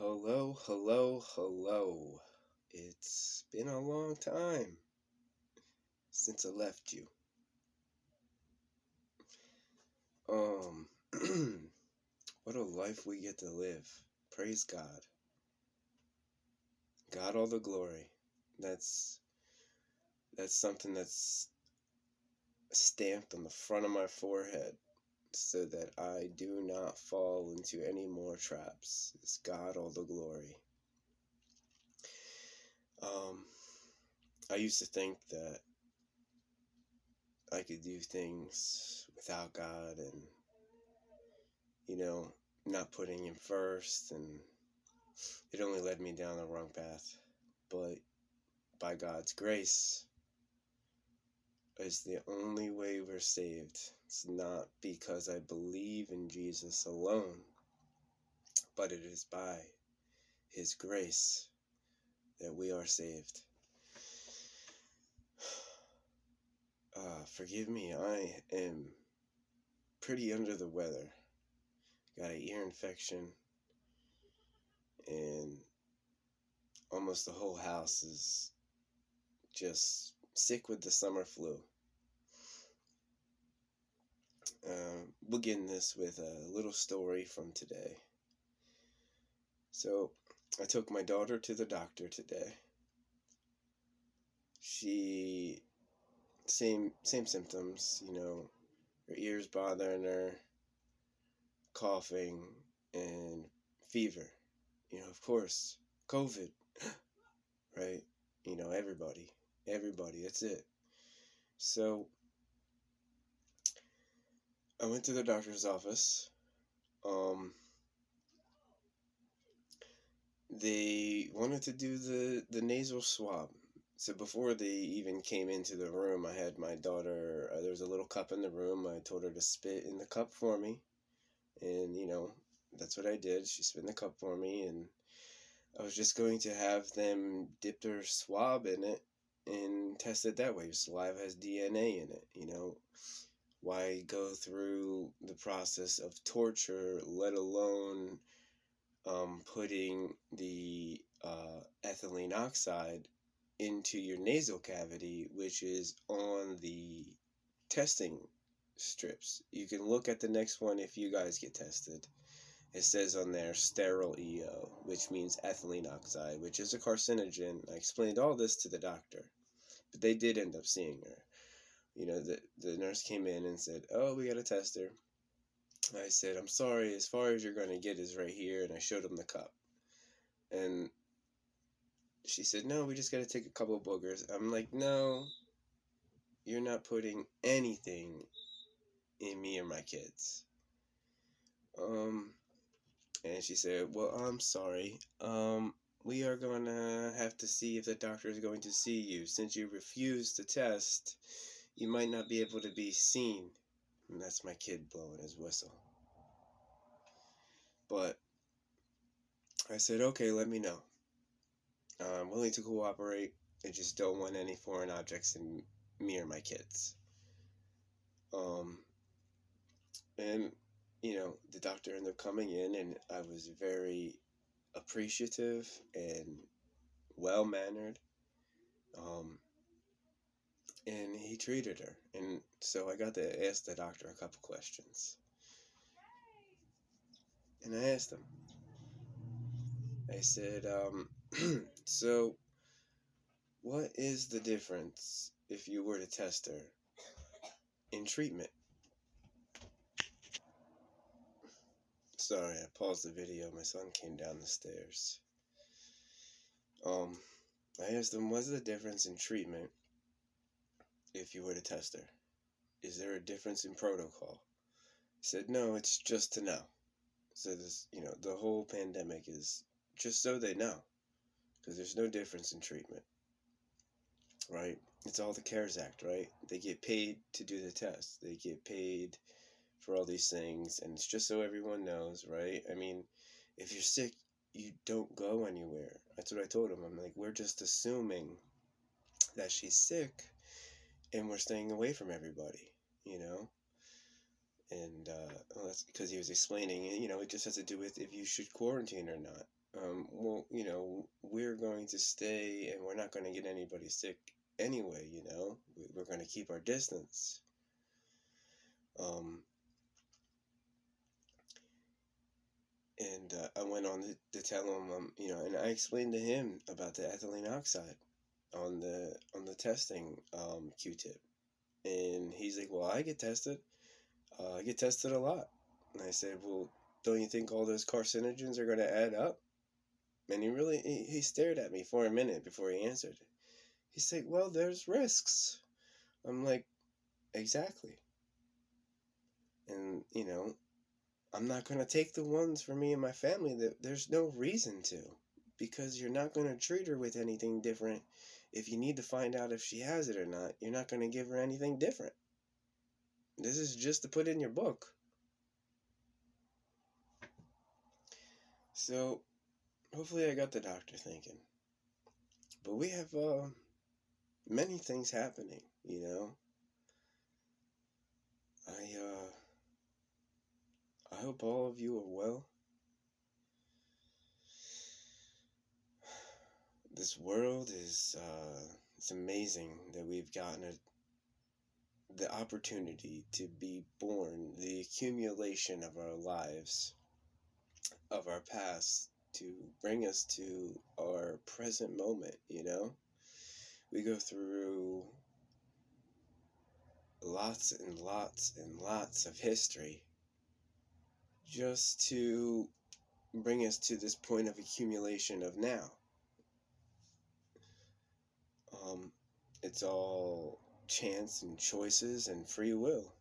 Hello, hello, hello. It's been a long time since I left you. Um, what a life we get to live. Praise God. God all the glory. That's something that's stamped on the front of my forehead so that I do not fall into any more traps. It's God all the glory. I used to think that I could do things without God and, you know, not putting him first, and it only led me down the wrong path. But by God's grace, is the only way we're saved. It's not because I believe in Jesus alone, but it is by his grace that we are saved. Forgive me, I am pretty under the weather. Got an ear infection, and almost the whole house is just sick with the summer flu. We'll begin this with a little story from today. So, I took my daughter to the doctor today. She, same symptoms, her ears bothering her, coughing, and fever. Of course, COVID, right? Everybody, that's it. So, I went to the doctor's office. They wanted to do the nasal swab. So before they even came into the room, I had my daughter, there was a little cup in the room. I told her to spit in the cup for me. And, that's what I did. She spit in the cup for me. And I was just going to have them dip their swab in it and test it that way. Saliva has DNA in it, Why go through the process of torture, let alone putting the ethylene oxide into your nasal cavity, which is on the testing strips. You can look at the next one if you guys get tested. It says on there sterile EO, which means ethylene oxide, which is a carcinogen. I explained all this to the doctor, but they did end up seeing her. The nurse came in and said, "Oh, we got to test her." I said, "I'm sorry, as far as you're going to get is right here," and I showed him the cup. And she said, "No, we just got to take a couple of boogers." I'm like, "No, you're not putting anything in me or my kids." And she said, "Well, I'm sorry. We are going to have to see if the doctor is going to see you. Since you refused to test, you might not be able to be seen." And that's my kid blowing his whistle. But I said, "Okay, let me know. I'm willing to cooperate. I just don't want any foreign objects in me or my kids." And, the doctor ended up coming in, and I was very appreciative and well-mannered. And he treated her. And so I got to ask the doctor a couple questions. And I asked him, I said, so what is the difference if you were to test her in treatment? Sorry, I paused the video. My son came down the stairs. I asked him, what's the difference in treatment if you were to test her? Is there a difference in protocol? He said, no, it's just to know. So this, the whole pandemic is just so they know. Because there's no difference in treatment, right? It's all the CARES Act, right? They get paid to do the test. They get paid for all these things, and it's just so everyone knows, right? I mean, if you're sick, you don't go anywhere. That's what I told him. I'm like, we're just assuming that she's sick, and we're staying away from everybody, And well, that's because he was explaining, it just has to do with if you should quarantine or not. well, we're going to stay and we're not going to get anybody sick anyway, we're going to keep our distance. Um, and I went on to tell him, and I explained to him about the ethylene oxide on the testing Q-tip, and he's like, "Well, I get tested. I get tested a lot." And I said, "Well, don't you think all those carcinogens are going to add up?" And he stared at me for a minute before he answered. He said, "Well, there's risks." I'm like, "Exactly." And I'm not going to take the ones for me and my family that there's no reason to, because you're not going to treat her with anything different. If you need to find out if she has it or not, you're not going to give her anything different. This is just to put in your book. So hopefully I got the doctor thinking. But we have many things happening. I hope all of you are well. This world is it's amazing that we've gotten the opportunity to be born, the accumulation of our lives, of our past, to bring us to our present moment. We go through lots and lots and lots of history just to bring us to this point of accumulation of now. It's all chance and choices and free will.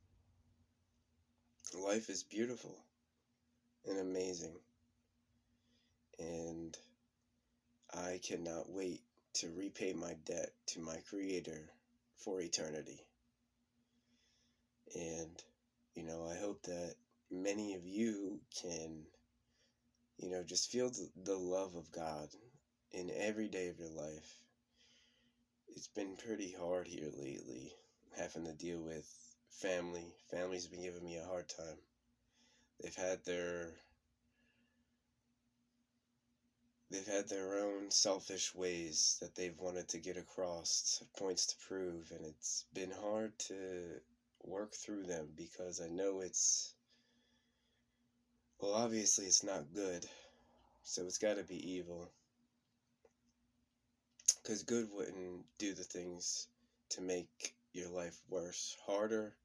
Life is beautiful and amazing, and I cannot wait to repay my debt to my Creator for eternity. And, I hope that many of you can, just feel the love of God in every day of your life. It's been pretty hard here lately, having to deal with family. Family's been giving me a hard time. They've had their own selfish ways that they've wanted to get across, points to prove, and it's been hard to work through them because I know obviously it's not good, so it's got to be evil, because good wouldn't do the things to make your life worse, harder,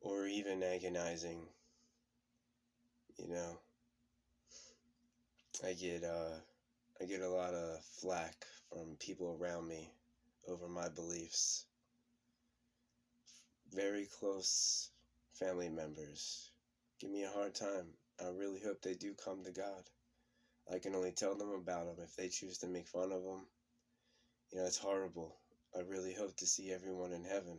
or even agonizing. I get a lot of flack from people around me over my beliefs. Very close family members give me a hard time. I really hope they do come to God. I can only tell them about Him. If they choose to make fun of Him, it's horrible. I really hope to see everyone in heaven,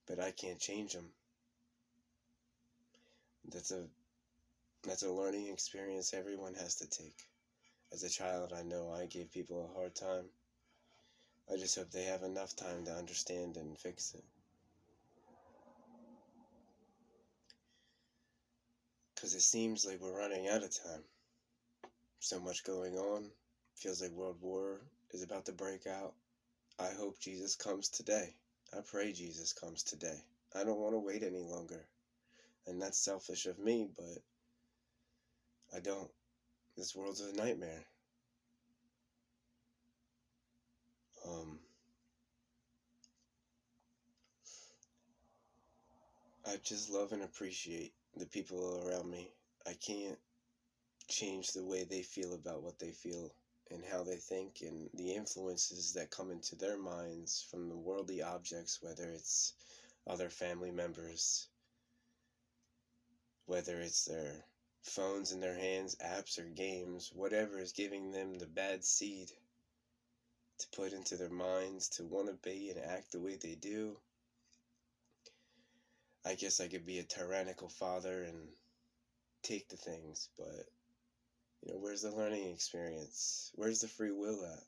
but I can't change them. That's a learning experience everyone has to take. As a child, I know I gave people a hard time. I just hope they have enough time to understand and fix it. Because it seems like we're running out of time. So much going on. Feels like World War is about to break out. I hope Jesus comes today. I pray Jesus comes today. I don't want to wait any longer. And that's selfish of me, but I don't. This world's a nightmare. I just love and appreciate the people around me. I can't change the way they feel about what they feel and how they think, and the influences that come into their minds from the worldly objects, whether it's other family members, whether it's their phones in their hands, apps or games, whatever is giving them the bad seed to put into their minds to want to be and act the way they do. I guess I could be a tyrannical father and take the things, but where's the learning experience? Where's the free will at?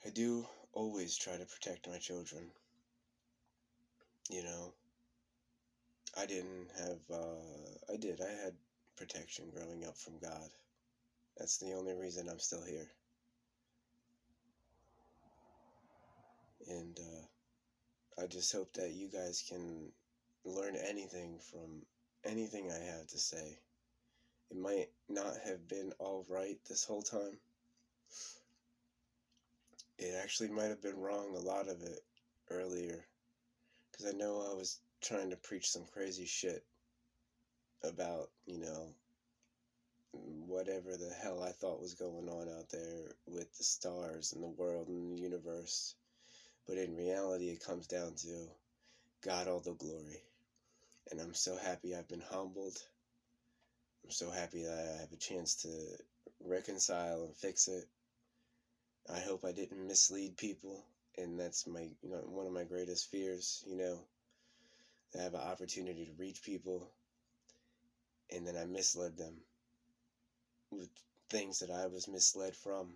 I do always try to protect my children. I didn't have, I had protection growing up from God. That's the only reason I'm still here. And I just hope that you guys can learn anything from anything I have to say. It might not have been all right this whole time. It actually might have been wrong, a lot of it, earlier. Because I know I was trying to preach some crazy shit about, whatever the hell I thought was going on out there with the stars and the world and the universe. But in reality, it comes down to God all the glory. And I'm so happy I've been humbled. I'm so happy that I have a chance to reconcile and fix it. I hope I didn't mislead people. And that's one of my greatest fears, to have an opportunity to reach people. And then I misled them with things that I was misled from.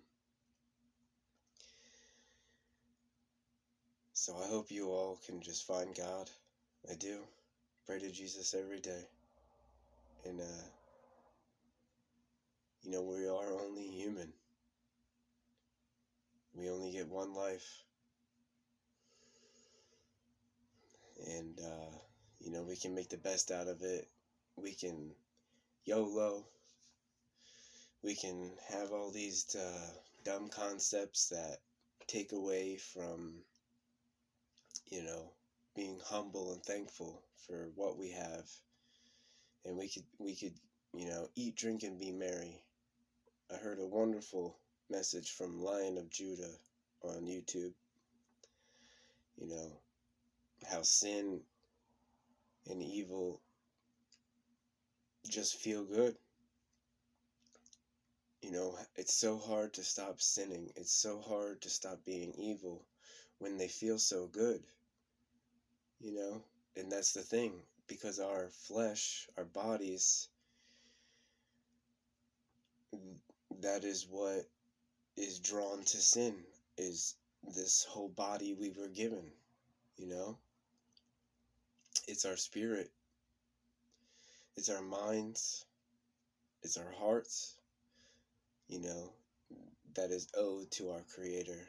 So I hope you all can just find God. I do. Pray to Jesus every day. And, we are only human. We only get one life. And, we can make the best out of it. We can YOLO. We can have all these dumb concepts that take away from, being humble and thankful for what we have. And we could, eat, drink, and be merry. I heard a wonderful message from Lion of Judah on YouTube. How sin and evil just feel good. It's so hard to stop sinning. It's so hard to stop being evil when they feel so good. And that's the thing, because our flesh, our bodies, that is what is drawn to sin, is this whole body we were given. It's our spirit, it's our minds, it's our hearts, that is owed to our Creator.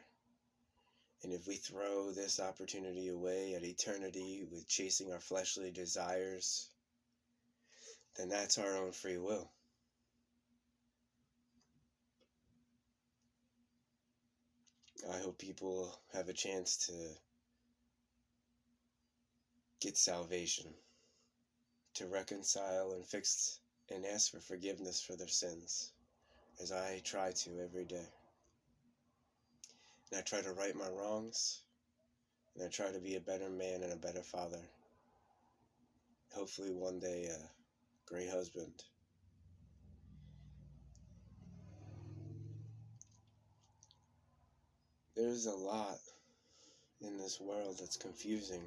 And if we throw this opportunity away at eternity with chasing our fleshly desires, then that's our own free will. I hope people have a chance to get salvation, to reconcile and fix and ask for forgiveness for their sins, as I try to every day. And I try to right my wrongs, and I try to be a better man and a better father. Hopefully one day a great husband. There's a lot in this world that's confusing,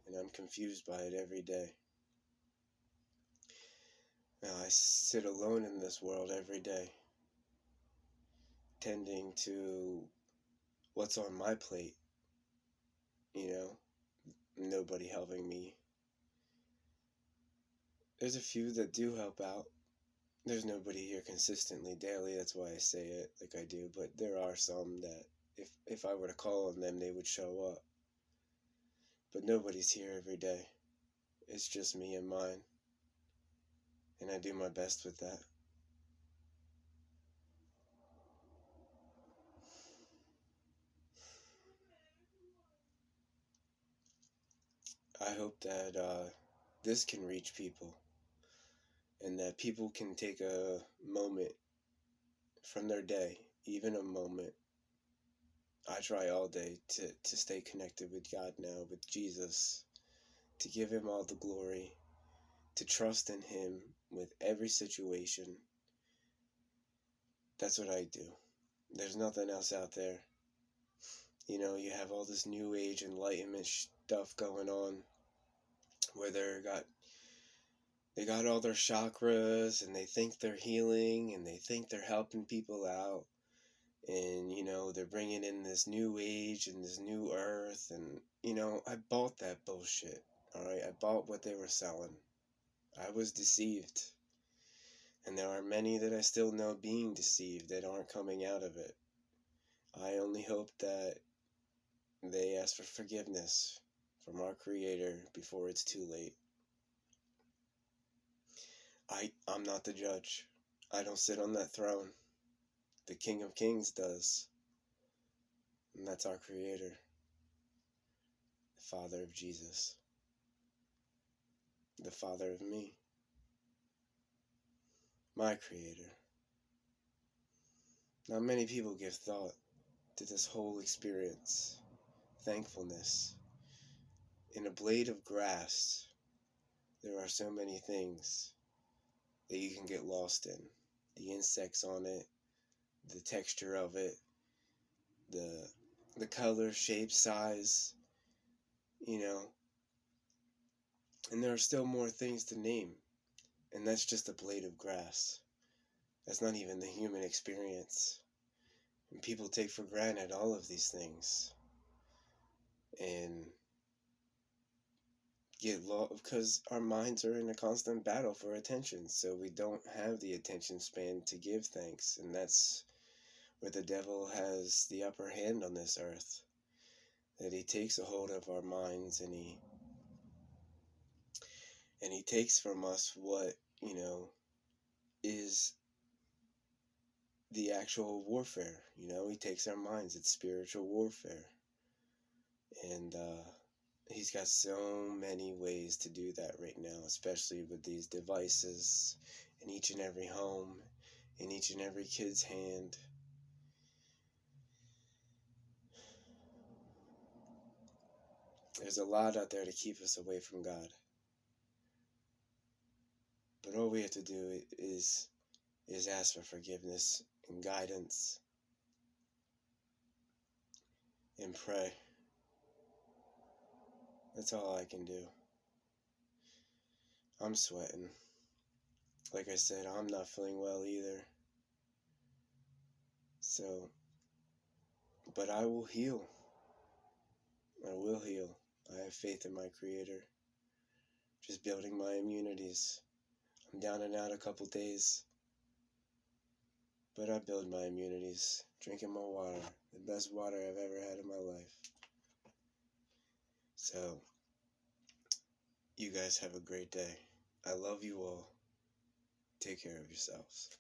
and I'm confused by it every day. Now, I sit alone in this world every day, tending to what's on my plate, nobody helping me. There's a few that do help out. There's nobody here consistently daily, that's why I say it like I do, but there are some that if I were to call on them, they would show up. But nobody's here every day. It's just me and mine. And I do my best with that. I hope that this can reach people, and that people can take a moment from their day, even a moment. I try all day to stay connected with God now, with Jesus, to give Him all the glory, to trust in Him with every situation. That's what I do. There's nothing else out there. You have all this new age enlightenment stuff going on, where they got all their chakras, and they think they're healing, and they think they're helping people out, and they're bringing in this new age and this new earth, and I bought that bullshit. All right, I bought what they were selling. I was deceived. And there are many that I still know being deceived that aren't coming out of it. I only hope that they ask for forgiveness from our Creator before it's too late. I'm not the judge. I don't sit on that throne. The King of Kings does. And that's our Creator, the Father of Jesus, the Father of me, my Creator. Not many people give thought to this whole experience. Thankfulness. In a blade of grass, there are so many things that you can get lost in. The insects on it, the texture of it, the color, shape, size, you know. And there are still more things to name. And that's just a blade of grass. That's not even the human experience. And people take for granted all of these things. And get lost because our minds are in a constant battle for attention. So we don't have the attention span to give thanks. And that's where the devil has the upper hand on this earth. That he takes a hold of our minds and he takes from us what, is the actual warfare. He takes our minds. It's spiritual warfare. And he's got so many ways to do that right now, especially with these devices in each and every home, in each and every kid's hand. There's a lot out there to keep us away from God. But all we have to do is ask for forgiveness and guidance and pray. That's all I can do. I'm sweating. Like I said, I'm not feeling well either. So, but I will heal. I will heal. I have faith in my Creator. Just building my immunities. I'm down and out a couple days. But I build my immunities. Drinking my water. The best water I've ever had in my life. So, you guys have a great day. I love you all. Take care of yourselves.